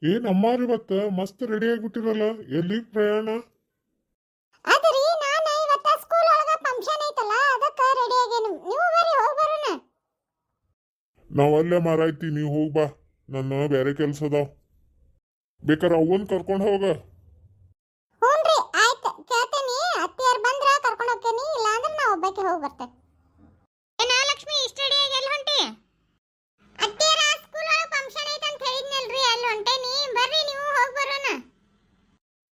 ಏನ್ ಅಮ್ಮಾರು ಇವತ್ತ ಮಸ್ತ್ ರೆಡಿ ಆಗಿಬಿಟ್ಟಿರಲ್ಲ. ಎಲ್ಲಿ ಪ್ರಯಾಣ? ಅದರಿ ನಾನು ಇವತ್ತ ಸ್ಕೂಲ್ ಒಳಗ ಫಂಕ್ಷನ್ ಐತಲ್ಲ ಅದಕ್ಕ ರೆಡಿ ಆಗೇನಿ. ನೀವು ಬರ್ರಿ ಹೋಗಿ ಬರೋಣ. ನಾವಲ್ಲೇ ಮಾರಾಯ್ತಿ, ನೀವು ಹೋಗ್ ಬಾ, ನನ್ನ ಬೇರೆ ಕೆಲ್ಸ ಅದಾವ. ಬೇಕಾರೆ ಅವನ್ ಕರ್ಕೊಂಡು ಹೋಗ. ಹ್ಞೂನ್ರಿ ಆಯ್ತು, ಕೇಳ್ತೇನಿ. ಅತ್ತಿಯರ್ ಬಂದ್ರ ಕರ್ಕೊಂಡು ಹೋಗ್ತೇನಿ, ಇಲ್ಲ ಅಂದ್ರೆ ನಾ ಒಬ್ಬಾಕಿ ಹೋಗಿ ಬರ್ತೇನೆ. ಏನ ಲಕ್ಷ್ಮಿ ಇಷ್ಟ ರೆಡಿ ಆಗಿ ಎಲ್ಲಿ ಹೊಂಟಿ? ಅತ್ತಿಯರ ಸ್ಕೂಲ್ ಒಳಗ ಫಂಕ್ಷನ್ ಐತೆ ಅಂತ ಹೇಳಿದ್ನಲ್ರಿ, ಅಲ್ಲಿ ಹೊಂಟೇನಿ. ಬರ್ರಿ ನೀವು ಹೋಗಿ ಬರೋಣ.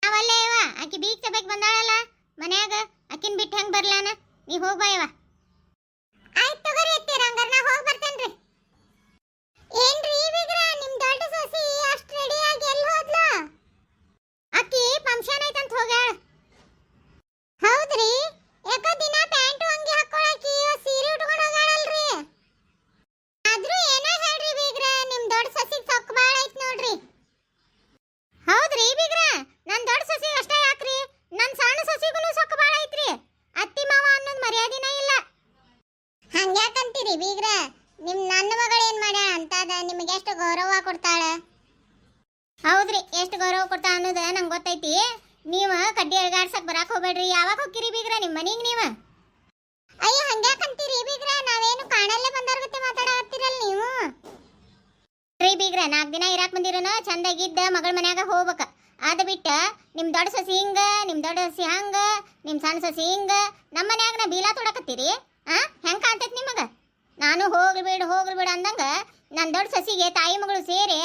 ನಾವಲ್ಲೇ ಇವ ಆಕಿ ಬೀಗ್ ಸಭೆಗೆ ಬಂದಾಳಲ್ಲ ಮನ್ಯಾಗ, ಆಕಿನ್ ಬಿಟ್ಟು ಹೆಂಗ್ ಬರ್ಲಾನ? ನೀ ಹೋಗ್ ಬಾ ಇವ. ಆಯ್ತು ತಗೋರಿ ಅತ್ತಿಯರ, ಹಂಗಾರ ನಾ ಹೋಗಿ ಬರ್ತೇನ್ರಿ. ಏನ್ರಿ ಬೀಗ್ರ ನಿಮ್ ದೊಡ್ಡ ಸೊಸಿ ಅಷ್ಟ್ ರೆಡಿ ಆಗಿ ಎಲ್ಲಿ ಹೋದ್ಲು? ಆಕಿ ಫಂಕ್ಷನ್ ಐತಂತ ಹೋಗ್ಯಾಳ. ಹೌದ್ರಿ? ಯಾಕೋ ದಿನ ಪ್ಯಾಂಟ್ ಅಂಗಿ ಹಾಕೊಳಕಿ ಸೀರೆ ಉಟ್ಕೊಂಡು ಹೋಗ್ಯಾಳಲ್ರಿ. ಆದ್ರೂ ಏನೋ ಹೇಳ್ರಿ ಬೀಗ್ರ, ನಿಮ್ ದೊಡ್ಡ ಸೊಸಿಗೆ ಸೊಕ್ಕ ಬಾಳ ಐತ್ ನೋಡ್ರಿ. ಹೌದ್ರಿ ಬೀಗ್ರ, ನನ್ ದೊಡ್ಡ ಸೊಸಿ ಅಷ್ಟೇ ಯಾಕ್ರಿ, ನನ್ ಸಣ್ಣ ಸೊಸಿಗೂ ಸೊಕ್ಕ ಬಾಳ ಐತ್ರಿ. ಅತ್ತಿ ಮಾವ ಅನ್ನೋದು ಮರ್ಯಾದಿನೇ ಇಲ್ಲ. ಹಂಗ್ಯಾಕಂತೀರಿ ಬೀಗ್ರ? ನಿಮ್ ನನ್ನ ಮಗಳು ಏನ್ ಮಾಡ್ಯಾಳ ಅಂತದ ನಿಮಗೆ ಎಷ್ಟು ಗೌರವ ಕೊಡ್ತಾಳ? ಹೌದ್ರಿ, ಎಷ್ಟು ಗೌರವ ಕೊಡ್ತಾಳ ಅನ್ನೋದು ನಂಗೆ ಗೊತ್ತೈತಿ. ನೀವು ಕಡ್ಡಿ ಅಳಗಾಡ್ಸಕ್ ಬರಾಕ್ ಹೋಗ್ಬೇಡ್ರಿ. ಯಾವಾಗ ಹೋಗ್ತೀರಿ ಬೀಗ್ರ ನಿಮ್ಮ ಮನೆಗೆ ನೀವು? ಅಯ್ಯ ಹಂಗ್ಯಾಕಂತೀರಿ ಬೀಗ್ರ, ನಾವೇನು ಕಾಣಲ್ಲೇ ಬಂದವ್ರ ಗತೆ ಮಾತಾಡಕತ್ತೀರಲ್ಲ ನೀವು. ರೀ ಬೀಗ್ರ, 4 ದಿನ ಇರಾಕ್ ಬಂದಿರೋನ ಚಂದಾಗಿದ್ದ ಮಗಳ ಮನ್ಯಾಗ ಹೋಗ್ಬೇಕ. ಅದ ಬಿಟ್ಟ ನಿಮ್ ದೊಡ್ಡ ಸೊಸಿ ಹಿಂಗ, ನಿಮ್ ದೊಡ್ಡ ಸೊಸಿ ಹಂಗ, ನಿಮ್ ಸಣ್ಣ ಸೊಸಿ ಹಿಂಗ ನಮ್ಮ ಮನ್ಯಾಗ ನಾ ಬೀಲಾ ತೊಡಕತ್ತೀರಿ. ಹೆಂಗ್ ಕಾಣ್ತೈತಿ ನಿಮಗ? ನಾನು ಹೋಗ್ಬಿಡು ಅಂದಂಗ ನನ್ನ ದೊಡ್ಡ ಸೊಸಿಗೆ ತಾಯಿ ಮಗಳು ಸೇರಿ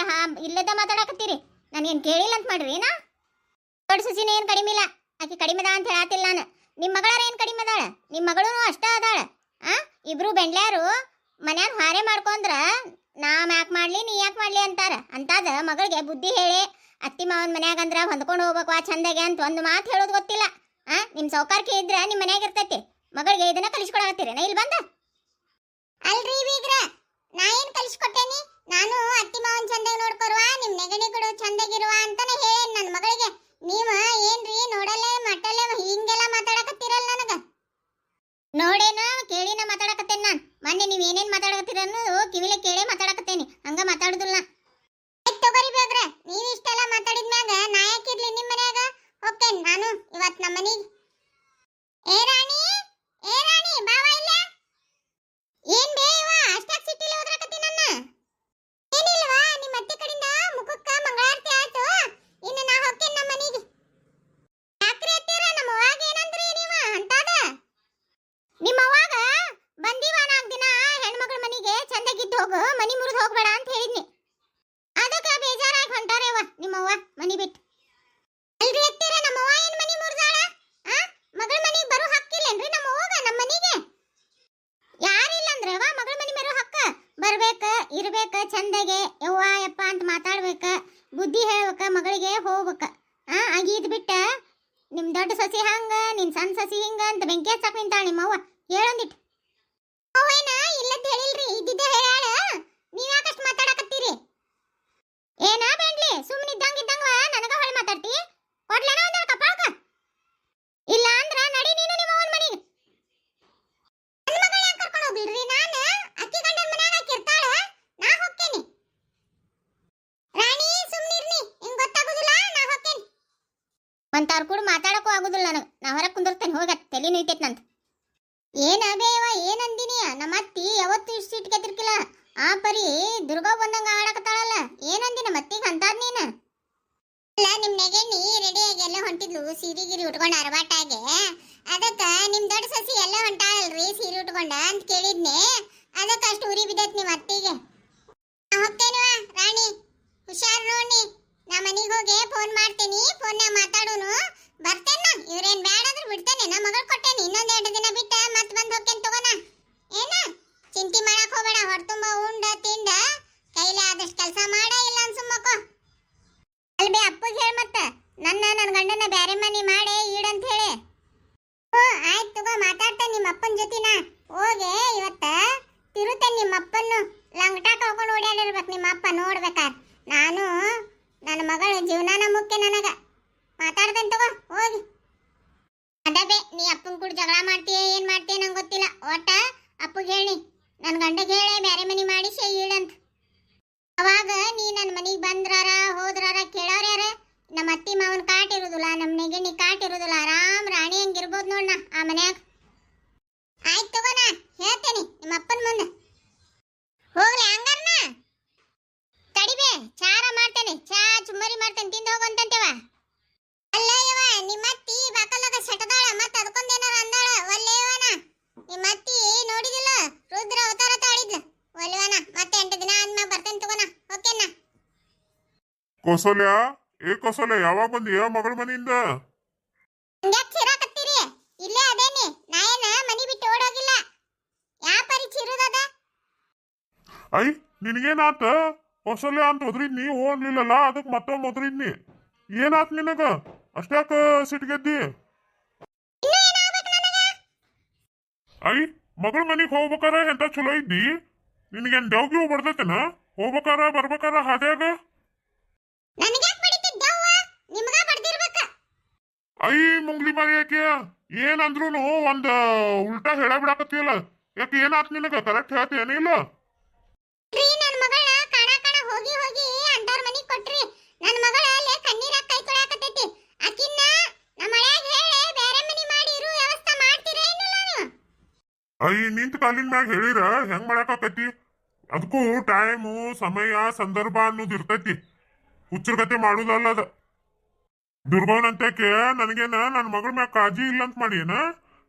ಇಲ್ಲದ ಮಾತಾಡಕತ್ತೀರಿ. ನಾನೇನು ಕೇಳಿಲ್ಲ ಅಂತ ಮಾಡ್ರಿ ನಾ? ದೊಡ್ಡ ಸೊಸಿನ ಏನು ಕಡಿಮೆ ಇಲ್ಲ, ಆಕಿ ಕಡಿಮೆ ಅದ ಅಂತ ಹೇಳತ್ತಿಲ್ಲ ನಾನು. ನಿಮ್ಮ ಮಗಳಾರ ಏನು ಕಡಿಮೆ ಅದಾಳ? ನಿಮ್ಮ ಮಗಳು ಅಷ್ಟ ಅದಾಳ. ಇಬ್ರು ಬೆಂಡ್ಲ್ಯಾರು ಮನ್ಯಾಗ ಹಾರೆ ಮಾಡ್ಕೊಂಡ್ರ ನಾ ಯಾಕೆ ಮಾಡ್ಲಿ ನೀ ಯಾಕೆ ಮಾಡ್ಲಿ ಅಂತಾರ. ಅಂತಾದ ಮಗಳಿಗೆ ಬುದ್ಧಿ ಹೇಳಿ ಅತ್ತಿ ಮಾವನ ಮನ್ಯಾಗ ಅಂದ್ರ ಹೊಂದ್ಕೊಂಡು ಹೋಗ್ಬೇಕು ಚಂದಾಗೆ ಅಂತ ಒಂದು ಮಾತು ಹೇಳೋದು ಗೊತ್ತಿಲ್ಲ. ನಿಮ್ಮ ಸೌಕಾರ್ಕೆ ಇದ್ರ ನಿಮ್ಮ ಮನ್ಯಾಗ ಇರ್ತೈತಿ. ಮಗಳಿಗೆ ಇದನ್ನ ಕಲಿಸ್ಕೊಡಕತ್ತೀರಿ ನಾ ಇಲ್ಲಿ ಬಂದ? ಅಲ್ರಿ ಬೀಗ್ರ, ನಾ ಏನ್ ಕಲಿಸ್ಕೊಟ್ಟೇನಿ? ನಾನು ಅತ್ತಿ ಮಾವನ್ ಚಂದಾಗಿ ನೋಡ್ಕೊರುವ, ನಿಮ್ ನೆಗಣಿಗಳು ಚಂದಾಗಿರುವ ಅಂತಾನೆ ಹೇಳೇನ್ ನನ್ನ ಮಗಳಿಗೆ. ನೀವ ಏನ್ರಿ ನೋಡಲ್ಲೇ ಮಟ್ಟಲ್ಲೇ ಹಿಂಗೆಲ್ಲ ಮಾತಾಡಕತ್ತೀರಲ್ಲ ನನಗ? ನೋಡೇನ ಕೇಳಿನ ಮಾತಾಡಕತ್ತೇನೆ ನಾನು. ಮೊನ್ನೆ ನೀವ್ ಏನೇನ್ ಮಾತಾಡಕತ್ತೀರ ಅನ್ನೋದು ಕಿವಿಲೆ ಕೇಳೇ ಮಾತಾಡಕತ್ತೇನಿ, ಹಂಗ ಮಾತಾಡುದಿಲ್ಲ. ಆಯ್ತು ತಗೋರಿ ಬೀಗ್ರ, ನೀವ್ ಇಷ್ಟೆಲ್ಲ ಮಾತಾಡಿದ್ಮ್ಯಾಗ ನಾ ಯಾಕಿರ್ಲಿ ನಿಮ್ ಮನ್ಯಾಗ? ಹೋಗ್ತೇನೆ ನಾನು ಇವತ್ ನಮ್ಮ ಮನಿಗೆ. ಏ ರಾಣಿ ಬಾವ ಇಲ್ಲ. ಏನ್ ಬೇವ ಅಷ್ಟಾಗಿ ಸಿಟ್ಟಿಲಿ ಹೋದ್ರಕತ್ತಿ ನನ್ನ? ಏನಿಲ್ವಾ, ನಿಮ್ಮ ಅತ್ತೆ ಕಡೆಯಿಂದ ಮುಖಕ್ಕ ಮಂಗಳಾರತಿ ಆಯ್ತು, ಇನ್ನು ನಾ ಹೋಗ್ತೇನೆ ನಮ್ಮ ಮನೆಗೆ. ಯಾಕ್ರಿ ಅತ್ತೀರ, ನಮ್ಮ ಅವ್ವಾಗ ಏನಂದ್ರಿ ನೀವ ಅಂತಾದ? ನಿಮ್ಮ ಅವ್ವಾಗ ಬಂದೀವ 4 ದಿನ ಹೆಣ್ಮಗಳ ಮನೆಗೆ ಚಂದಾಗಿದ್ದು ಹೋಗು, ಮನಿ ಮುರಿದು ಹೋಗ್ಬೇಡ ಅಂತ ಹೇಳಿದ್ನಿ. ಅದಕ್ಕೆ ಬೇಜಾರಾಗಿ ಹೊಂಟಾರೇವ ನಿಮ್ಮ ಅವ್ವ ಮನಿ ಬಿಟ್ಟು. ಅಲ್ರಿ ಅತ್ತೀರ, ನಮ್ಮ ಅವ್ವ ಏನ್ ಮನಿ ಮುರಿದಾಳ? ಮಗಳ ಮನೆಗೆ ಬರೋ ಹಕ್ಕಿಲ್ಲೇನ್ರಿ ನಮ್ಮ ಅವ್ವಾಗ ನಮ್ಮ ಮನೆಗೆ? ಯಾರಿಲ್ಲ ಅಂದ್ರವ ಮಗಳ ಮನಿ ಮೇರೋ ಹಕ್ಕ ಬರ್ಬೇಕ, ಇರ್ಬೇಕ ಚಂದಾಗೆ ಯವ್ವ ಯಪ್ಪ ಅಂತ ಮಾತಾಡ್ಬೇಕ, ಬುದ್ಧಿ ಹೇಳ್ಬೇಕ, ಮಗಳಿಗೆ ಹೋಗ್ಬೇಕ. ಆಗಿದ್ ಬಿಟ್ಟ ನಿಮ್ ದೊಡ್ಡ ಸಸಿ ಹಂಗ ನಿನ್ ಸಣ್ಣ ಸಸಿ ಹಿಂಗ ಅಂತ ಬೆಂಕಿ ಹಚ್ಚಾಕ ನಿಂತಾಳ ನಿಮ್ಮವ್ವ. ಹೇಳೊಂದಿಟ್ಟು ಅವೇನ ಇಲ್ಲದ ಹೇಳಿಲ್ರಿ, ಇದ್ದಿದ್ದ ಹೇಳಾಳ. ನೀವ್ ಯಾಕಷ್ಟು ಮಾತಾಡಕತ್ತೀರಿ? ಏನ ಬೇಡ್ಲಿ, ಸುಮ್ಮನಿದ್ದಂಗಿದ್ದಂಗ ನನಗ ಹೊಳೆ ಮಾತಾಡ್ತಿ? ಕೊಡ್ಲೇನ ಒಂದ ಕಪಾಳಕ? ಇಲ್ಲ ಅಂದ್ರ ನಡಿ ನೀನು ನಿಮ್ಮ ಅವನ ಮನೆಗೆ. ನನ್ನ ಮಗಳ ಯಾಕೆ ಕರ್ಕೊಂಡು ಹೋಗ್ಲಿರಿ? ನಾನು ಅಕ್ಕಿ ಗಂಡನ ಮನ್ಯಾಗ ಆಕಿರ್ತಾಳ, ನಾ ಹೋಗ್ತೇನೆ. ರಾಣಿ ಸುಮ್ಮನಿರ್ನಿ, ಹಿಂಗ್ ಗೊತ್ತಾಗುದಿಲ್ಲ, ನಾ ಹೋಗ್ತೇನೆ. ಮಂತಾರ್ ಕೂಡ ಮಾತಾಡಕ್ಕೂ ಆಗುದಿಲ್ಲ ನನಗೆ. ನಾ ಹೊರಗೆ ಕುಂದಿರ್ತೇನೆ, ಹೋಗ ತಲೆ ನುಯ್ತೈತೆ ನಂತ. ಏನ ಬೇವ ಏನಂದಿನಿ? ನಮ್ಮ ಅತ್ತಿ ಯಾವತ್ತು ಇಷ್ಟು ಸಿಟ್ಕೆತಿರ್ಕಿಲ್ಲ, ಆ ಪರಿ ದುರ್ಗಾ ಬಂದಂಗ ಆಡಕತ್ತಾಳಲ್ಲ. ಏನಂದಿನ ಮತ್ತಿಗೆ ಅಂತಾದ್ ನೀನು? ಅಲ್ಲ, ನಿಮ್ ನೆಗೆಣ್ಣಿ ರೆಡಿಯಾಗಿ ಎಲ್ಲ ಹೊಂಟಿದ್ಲು ಸೀರೆಗಿರಿ ಉಟ್ಕೊಂಡು ಅರಬಾಟಾಗೆ. ಅದಕ್ಕ ನಿಮ್ ದೊಡ್ಡ ಸಸಿ ಎಲ್ಲ ಹೊಂಟಾಳಲ್ರಿ ಸೀರೆ ಉಟ್ಕೊಂಡ ಅಂತ ಕೇಳಿದ್ನೆ. ಅದಕ್ಕ ಅಷ್ಟು ಉರಿ ಬಿದ್ದೈತ್ ನಿಮ್ ಅತ್ತಿಗೆ. ಹೋಗ್ತೇನವ ರಾಣಿ, ಹುಷಾರ್ ನೋಡಿ. ನಾ ಮನಿಗೆ ಹೋಗಿ ಫೋನ್ ಮಾಡ್ತೇನಿ, ಫೋನ್ನಾಗ ಮಾತಾಡೋನು. ಬರ್ತೇನ, ಇವ್ರೇನ್ ಬ್ಯಾಡ ಅಂದ್ರೆ ಬಿಡ್ತೇನೆ. ನಾ ಮಗಳು ಕೊಟ್ಟೇನಿ, ಇನ್ನೊಂದ್ 2 ದಿನ ಬಿಟ್ಟ ಮತ್ ಬಂದ್ ಹೋಗ್ತೇನೆ ತಗೋನ. ಏನ ಚಿಂತಿ ಮಾಡಕ್ ಹೋಗ್ಬೇಡ, ಹೊರತುಂಬ ಉಂಡ ತಿಂಡ ಕೈಲಿ ಆದಷ್ಟು ಕೆಲಸ ಮಾಡ, ಇಲ್ಲ ಅನ್ಸುಮ್ಮಕ್ಕೋ. ಅಲ್ಬೇ ಅಪ್ಪಗೆ ಹೇಳ ಮತ್ತ ನನ್ನ ಗಂಡನ ಬ್ಯಾರೆ ಮನಿ ಮಾಡಿ ಈಡಂತ ಹೇಳಿ. ಆಯ್ತು ತಗೋ, ಮಾತಾಡ್ತೇನೆ ನಿಮ್ಮ ಅಪ್ಪನ ಜೊತಿನ. ಹೋಗಿ ಇವತ್ತ ತಿರುತ್ತೇನೆ ನಿಮ್ಮ ಅಪ್ಪನ್ನು. ಲಂಗಟಾಕ ಹೋಗ್ಕೊಂಡು ಓಡಾಡಿರ್ಬೇಕು ನಿಮ್ಮ ಅಪ್ಪ ನೋಡ್ಬೇಕಾರೆ. ನಾನು ನನ್ನ ಮಗಳ ಜೀವನಾನ ಮುಖ್ಯ ನನಗ. ಮಾತಾಡ್ತೇನೆ ತಗೋ ಹೋಗಿ. ಅದಬೇ ನೀ ಅಪ್ಪನ ಕೂಡ ಜಗಳ ಮಾಡ್ತೀಯ ಏನ್ ಮಾಡ್ತೀಯ ನಂಗೆ ಗೊತ್ತಿಲ್ಲ. ಒಟ್ಟ ಅಪ್ಪಗೆ ಹೇಳಿ ನನ್ನ ಗಂಡಗೆ ಹೇಳಿ ಬ್ಯಾರೆ ಮನಿ ಮಾಡಿಸಿ ಈಡಂತ. ಅವಾಗ ನೀ ನನ್ನ ಮನಿಗೆ ಬಂದ್ರಾರ ಹೋದ್ರಾರ ನಮ್ಮ ಅತ್ತಿ ಮಾವನ್ ಕಾಟ ಇರುದಿಲ್ಲ, ನಮ್ಮ ನೆಗಣಿ ಕಾಟ ಇರುದಿಲ್ಲ. ಆರಾಮ್ ರಾಣಿ ಹಂಗಿರ್ಬೋದು ನೋಡ್ನ ಆ ಮನ್ಯಾಗ. ಆಯ್ತು ತಗೋಣ, ಹೇಳ್ತೇನೆ ನಿಮ್ಮ ಅಪ್ಪನ ಮುಂದೆ. ಹೋಗ್ಲಿ ಹಂಗಾರನ ತಡಿಬೇ, ಚಾರ ಮಾಡ್ತೇನೆ, ಚಾ ಚುಮ್ಮರಿ ಮಾಡ್ತೇನೆ, ತಿಂದು ಹೋಗಂತಂತೇವ. ಅಲ್ಲ ಯವ, ನಿಮ್ಮ ಅತ್ತಿ ಬಾಕಲಾಗ ಸೆಟದಾಳ, ಮತ್ತೆ ಅದಕ್ಕೊಂದೇನಾರ ಅಂದಾಳ. ಒಲ್ಲೇವನ ನಿಮ್ಮ ಅತ್ತಿ ನೋಡಿದಿಲ್ಲ, ರುದ್ರ ಅವತಾರ ತಾಳಿದ್ಲು. ಒಲ್ಲೇವನ ಮತ್ತೆ 8 ದಿನ ಆದ್ಮೇಲೆ ಬರ್ತೇನೆ ತಗೋಣ. ಓಕೆನಾ? ಕೌಸಲ್ಯ, ಕೌಸಲ್ಯ, ಯಾವಾಗ ಬಂದಿ ಮಗಳ ಮನೆಯಿಂದ? ಹಂಗ್ಯಾಕ್ ಚಿರಾಕತ್ತೀರಿ? ಇಲ್ಲೇ ಅದೇನಿ, ನಾ ಏನ ಮನಿ ಬಿಟ್ಟು ಓಡೋಗಿಲ್ಲ. ಯಾ ಪರಿಚಯ ಇರುದದ? ಐ ನಿನಗೇನಾತ? ಕೌಸಲ್ಯ ಅಂತ ಒದ್ರಿದ್ನಿ, ಓಡ್ಲಿಲ್ಲಲ್ಲ, ಅದಕ್ಕೆ ಮತ್ತೊಮ್ಮೆ ಒದ್ರಿದ್ನಿ. ಏನಾತ್ ನಿನಗ? ಅಷ್ಟ್ಯಾಕ ಸಿಟ್ಗೆದ್ದಿ? ಇನ್ನೂ ಏನಾಗ್ಬೇಕು ನನಗ? ಐ ಮಗಳ ಮನಿಗೆ ಹೋಗ್ಬೇಕಾರ ಎಂತ ಚಲೋ ಇದ್ದಿ? ನಿನಗೇನ್ ದೇವ್ಗಿವು ಬಡ್ದೈತೇನ? ಹೋಗ್ಬೇಕಾರ ಬರ್ಬೇಕಾರ ಹಾದ್ಯಾಗ? ನನಗ್ಯಾಕ್ ಬಡಿತಿದ್ದವ್ವ? ನಿಮ್ಗ ಬಡ್ದಿರ್ಬೇಕ. ಐ ಮುಂಗ್ಲಿ ಮರಿ ಯಾಕೆ ಏನಂದ್ರೂನು ಒಂದ್ ಉಲ್ಟಾ ಹೇಳ ಬಿಡಾಕತ್ತಿಯಲ್ಲ, ಯಾಕೆ ಏನಾತ್ ನಿನಗ? ಕರೆಕ್ಟ್ ಹೇಳ್ತೇನಿಲ್ಲ? ರೀ, ನನ್ನ ಮಗಳನ್ನ ಕಾಣ ಕಾಣ ಹೋಗಿ ಹೋಗಿ ಅಂತವ್ರ ಮನಿಗ್ ಕೊಟ್ರಿ. ನನ್ನ ಮಗಳ ಅಲ್ಲೇ ಕಣ್ಣೀರಾಗ ಕೈ ತೊಳ್ಯಾಕತ್ತೈತಿ. ಆಕಿನ್ನ ನಮ್ಮ ಮಳ್ಯಾಗ ಹೇಳಿ ಬೇರೆ ಮನಿ ಮಾಡಿ ಇರು ವ್ಯವಸ್ಥೆ ಮಾಡ್ತೀರಾ ಏನಿಲ್ಲ ನೀವು? ಐ ನಿಂತ ಕಾಲಿನ ಮ್ಯಾಗ ಹೇಳಿರ ಹೆಂಗ್ ಮಾಡಾಕತ್ತೈತಿ? ಅದಕ್ಕೂ ಟೈಮು, ಸಮಯ, ಸಂದರ್ಭ ಅನ್ನೋದು ಇರ್ತೈತಿ. ಹುಚ್ಚರ ಕತೆ ಮಾಡುದಲ್ಲ ಅದ. ದುರ್ಗವನಂತಕ್ಕೆ ನನಗೇನ ನನ್ನ ಮಗಳ ಮ್ಯಾಗ ಕಾಳಜಿ ಇಲ್ಲ ಅಂತ ಮಾಡಿ ಏನ?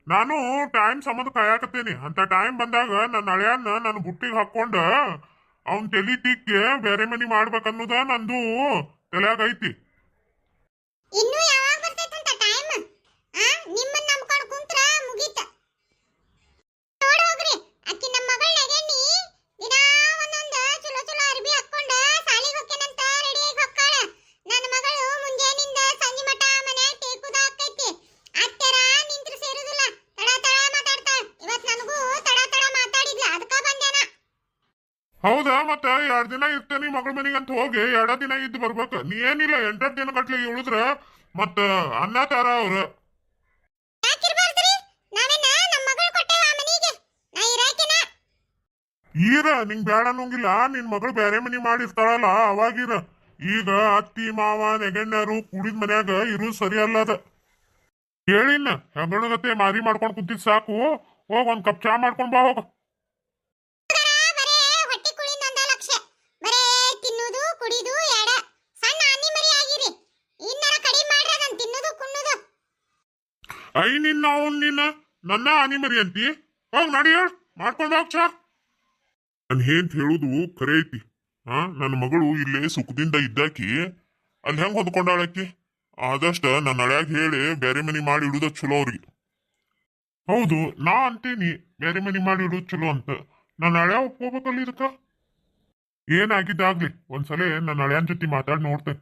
ನಾನು ಟೈಮ್ ಸಂಬಂಧ ಕಾಯಕತ್ತೇನಿ. ಅಂತ ಟೈಮ್ ಬಂದಾಗ ನನ್ನ ಹಳೆಯನ್ನ ನನ್ನ ಬುಟ್ಟಿಗೆ ಹಾಕೊಂಡ ಅವನ್ ತಲಿ ತಿಕ್ಕೆ ಬೇರೆ ಮನಿ ಮಾಡ್ಬೇಕನ್ನೋದ ನಂದು ತಲೆಯಾಗ ಐತಿ. ಇನ್ನೂ ಯಾವಾಗ ಬರ್ತೈತಂತ ಟೈಮ್? ನಿಮ್ಮನ್ನ ನಂಬ್ಕೊಂಡು ಕುಂತ್ರ ಮುಗೀತ. ನೋಡ್ ಹೋಗ್ರಿ, ಅಕ್ಕಿ ನಮ್ಮ ಮಗಳ ನಗೆಣ್ಣಿ ದಿನಾ ಒಂದೊಂದು ಚಲೋ ಚಲೋ ಅರ್ಬಿ ಹಾಕೊಂಡ ಸಾಲಿಗೆ ಹೋಗ್ತೇನಂತ ರೆಡಿ ಆಗಿ ಹೊಕ್ಕಾಳ. ನನ್ನ ಮಗಳು ಮುಂಜಾನಿಂದ ಸಂಜೆ ಮಟ ಮನ್ಯಾಗ ಟೇಕುದ ಆಕೈತಿ. ಅತ್ತೆರ ನಿಂತ್ರ ಸೇರುದಿಲ್ಲ, ತಡ ತಡ ಮಾತಾಡ್ತಾಳ. ಇವತ್ ನನಗೂ ತಡ ತಡ ಮಾತಾಡಿದ್ಲ, ಅದಕ್ಕ ಬಂದೇನ. ಹೌದಾ? ಮತ್ತ 2 ದಿನ ಇರ್ತೇನಿ ಮಗಳ ಮನಿಗೆ ಅಂತ ಹೋಗಿ 2 ದಿನ ಇದ್ದು ಬರ್ಬೇಕ. ನೀ ಏನಿಲ್ಲ 8 ದಿನ ಗಟ್ಲೆ ಉಳಿದ್ರ ಮತ್ತ ಅನ್ನ ತಾರ ಅವ್ರ. ಯಾಕಿರ್ಬಾರ್ದ್ರಿ? ನಾವೇನ ನಮ್ಮ ಮಗಳು ಕೊಟ್ಟೇವ ಆ ಮನಿಗೆ, ನಾ ಇರಾಕಿನ. ಈರ ನಿಂಗ್ ಬ್ಯಾಡ ಅನ್ನೋಂಗಿಲ್ಲ. ನಿನ್ ಮಗಳು ಬೇರೆ ಮನಿ ಮಾಡಿರ್ತಾಳಲ್ಲ ಅವಾಗಿರ. ಈಗ ಅತ್ತಿ ಮಾವ ನೆಗಣ್ಣರು ಕುಡಿದ ಮನ್ಯಾಗ ಇರುದು ಸರಿ ಅಲ್ಲ ಅದ. ಹೇಳಿನ ಹೆಗಣಗತೆ ಮಾರಿ ಮಾಡ್ಕೊಂಡ್ ಕುಂತಿದ್ ಸಾಕು. ಹೋಗ್ ಒಂದ್ ಕಪ್ ಚಾ ಮಾಡ್ಕೊಂಡ್ ಬಾ ಹೋಗ. ಬರೇ ಹೊಟ್ಟಿ ಕುಳಿಂದ ಒಂದ ಲಕ್ಷ, ಬರೇ ತಿನ್ನುದು ಕುಡಿದು ಎಡ. ಸಣ್ಣ ಆನಿ ಮರಿ ಆಗಿರಿ, ಇನ್ನರ ಕಡಿಮೆ ಮಾಡ್ರಿ ಅದನ್ನ ತಿನ್ನುದು ಕುಣ್ಣುದು. ಐ ನಿನ್ನ ಅವನ್ ನನ್ನ ಆನಿ ಮರಿ ಅಂತಿ? ಹೋಗ್ ನಡಿ, ಹೇಳ್ ಮಾಡ್ಕೊಂಡ್ ಹೋಗ್ ಚಾ. ನನ್ ಏನ್ ಹೇಳುದು ಖರೆ ಐತಿ. ನನ್ನ ಮಗಳು ಇಲ್ಲೇ ಸುಖದಿಂದ ಇದ್ದಾಕಿ ಅಲ್ಲಿ ಹೆಂಗ್ ಹೊಂದ್ಕೊಂಡಾಳಕಿ? ಆದಷ್ಟ ನನ್ನ ಹಳ್ಯಾಗ ಹೇಳಿ ಬೇರೆ ಮನಿ ಮಾಡಿ ಇಡುದ ಚಲೋ ಅವ್ರಿಗೆ. ಹೌದು, ನಾ ಅಂತೀನಿ ಬೇರೆ ಮನಿ ಮಾಡಿ ಇಡುದು ಚಲೋ ಅಂತ. ನನ್ನ ಹಳ್ಯಾ ಒಪ್ಕೋಬೇಕಲ್ಲ ಇದಕ್ಕ. ಏನಾಗಿದ್ದಾಗ್ಲಿ ಒಂದ್ಸಲ ನನ್ನ ಹಳ್ಯಾನ್ ಜೊತೆ ಮಾತಾಡಿ ನೋಡ್ತೇನೆ.